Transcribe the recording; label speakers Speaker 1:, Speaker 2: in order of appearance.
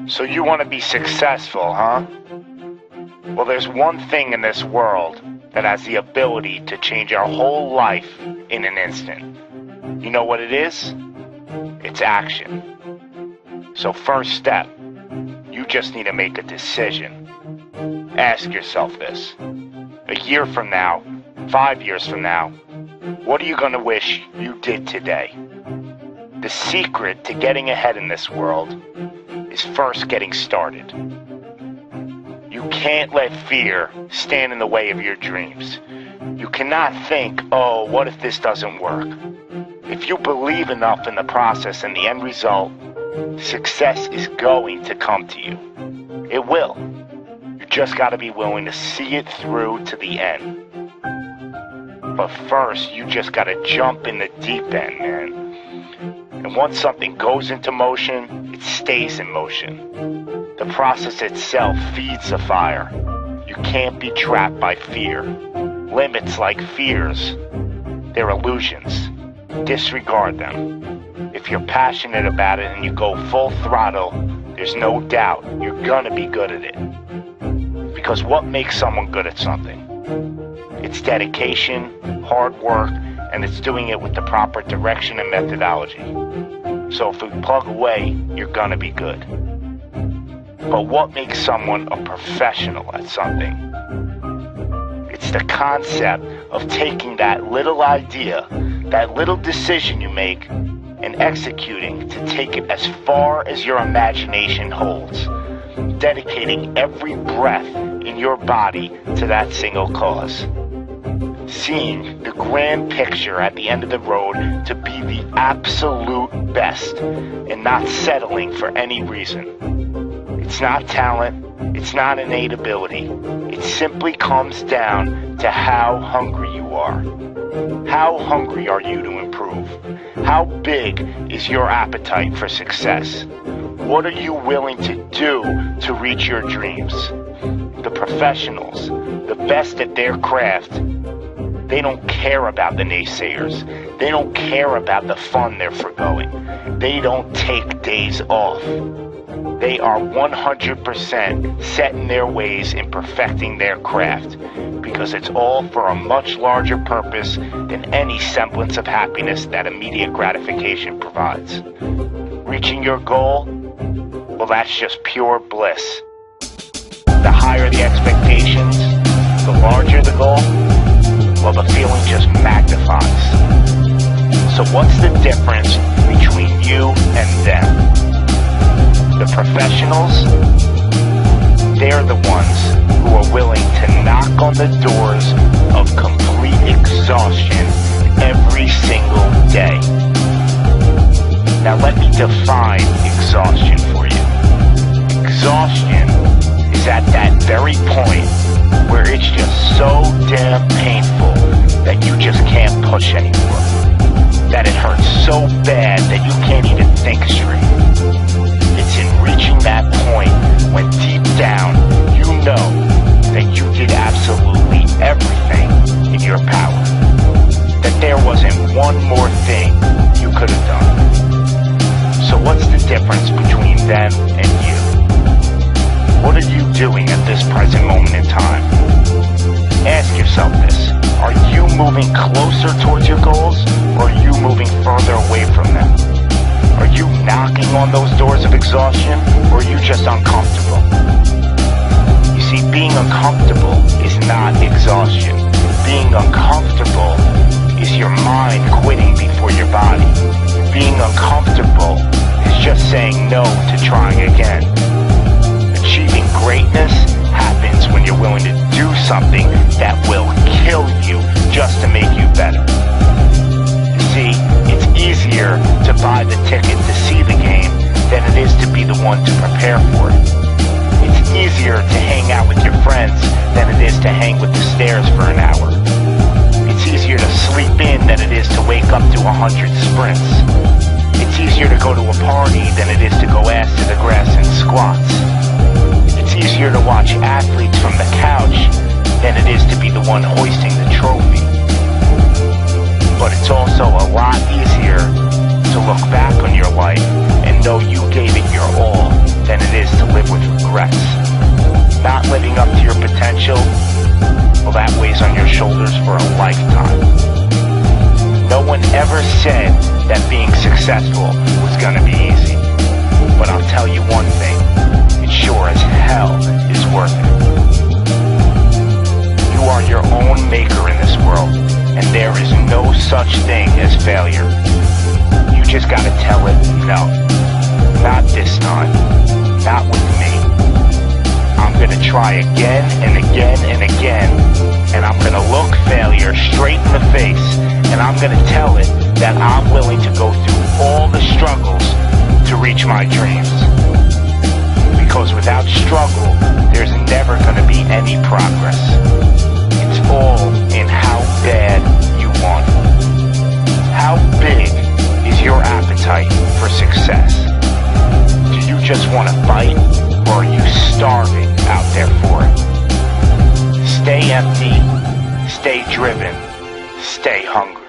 Speaker 1: So you want to be successful, huh? Well, there's one thing in this world that has the ability to change our whole life in an instant. You know what it is? It's action. So first step, you just need to make a decision. Ask yourself this. A year from now, 5 years from now, what are you going to wish you did today? The secret to getting ahead in this world is first getting started. You can't let fear stand in the way of your dreams. You cannot think, oh, what if this doesn't work? If you believe enough in the process and the end result, success is going to come to you. It will. You just got to be willing to see it through to the end. But first, you just got to jump in the deep end, man. And once something goes into motion, it stays in motion. The process itself feeds the fire. You can't be trapped by fear. Limits like fears, they're illusions. Disregard them. If you're passionate about it and you go full throttle, there's no doubt you're gonna be good at it. Because what makes someone good at something? It's dedication, hard work, and it's doing it with the proper direction and methodology. So if we plug away, you're gonna be good. But what makes someone a professional at something? It's the concept of taking that little idea, that little decision you make, and executing to take it as far as your imagination holds, dedicating every breath in your body to that single cause. Seeing the grand picture at the end of the road to be the absolute best and not settling for any reason. It's not talent, it's not innate ability. It simply comes down to how hungry you are. How hungry are you to improve? How big is your appetite for success? What are you willing to do to reach your dreams? The professionals, the best at their craft, they don't care about the naysayers. They don't care about the fun they're forgoing. They don't take days off. They are 100% set in their ways in perfecting their craft, because it's all for a much larger purpose than any semblance of happiness that immediate gratification provides. Reaching your goal? Well, that's just pure bliss. The higher the expectations, the larger the goal, well, the feeling just magnifies. So what's the difference between you and them? The professionals, they're the ones who are willing to knock on the doors of complete exhaustion every single day. Now let me define exhaustion for you. Exhaustion is at that very point where it's just so damn painful that you just can't push anymore. That it hurts so bad that you can't even think straight. It's in reaching that point when deep down you know that you did absolutely everything in your power. That there wasn't one more thing you could have done. So what's the difference between them and you? What are you doing at this present moment in time? Ask yourself this. Are you moving closer towards your goals, or are you moving further away from them? Are you knocking on those doors of exhaustion, or are you just uncomfortable? You see, being uncomfortable is not exhaustion. Being uncomfortable is your mind quitting before your body. Being uncomfortable is just saying no to trying again. Achieving greatness happens when you're willing to do something that will kill you just to make you better. You see, it's easier to buy the ticket to see the game than it is to be the one to prepare for it. It's easier to hang out with your friends than it is to hang with the stairs for an hour. It's easier to sleep in than it is to wake up to 100 sprints. It's easier to go to a party than it is to go ass to the grass and squats. It's easier to watch athletes from the couch than it is to be the one hoisting the trophy. But it's also a lot easier to look back on your life and know you gave it than it is to live with regrets. Not living up to your potential, well, that weighs on your shoulders for a lifetime. No one ever said that being successful was gonna be easy. But I'll tell you one thing, it sure as hell is worth it. You are your own maker in this world, and there is no such thing as failure. You just gotta tell it, no, not this time, not with me. I'm gonna try again and again and again, and I'm gonna look failure straight in the face, and I'm gonna tell it that I'm willing to go through all the struggles to reach my dreams. Because without struggle, there's never gonna be any progress. It's all in how bad you want it. How big is your appetite for success? Do you just want to fight, or are you starving out there for it? Stay empty, stay driven, stay hungry.